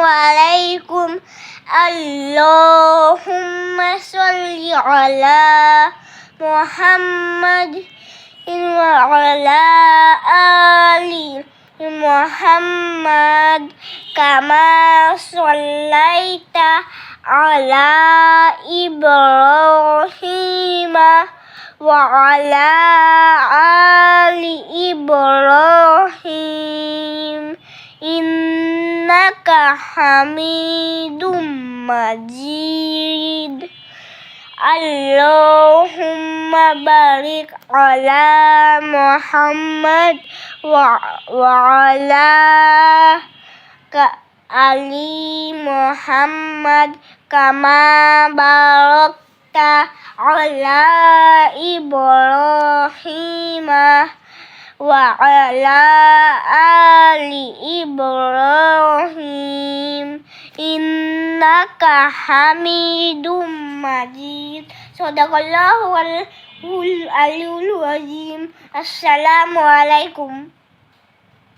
عليكم اللهم صل على محمد وعلى آل محمد كما صليت على إبراهيم وعلى آل إبراهيم إنك حميد مجيد اللهم بارك على محمد وعلى آل محمد كما باركت على إبراهيم وعلى آل إبراهيم إنك حميد مجيد صدق الله العلي العظيم السلام عليكم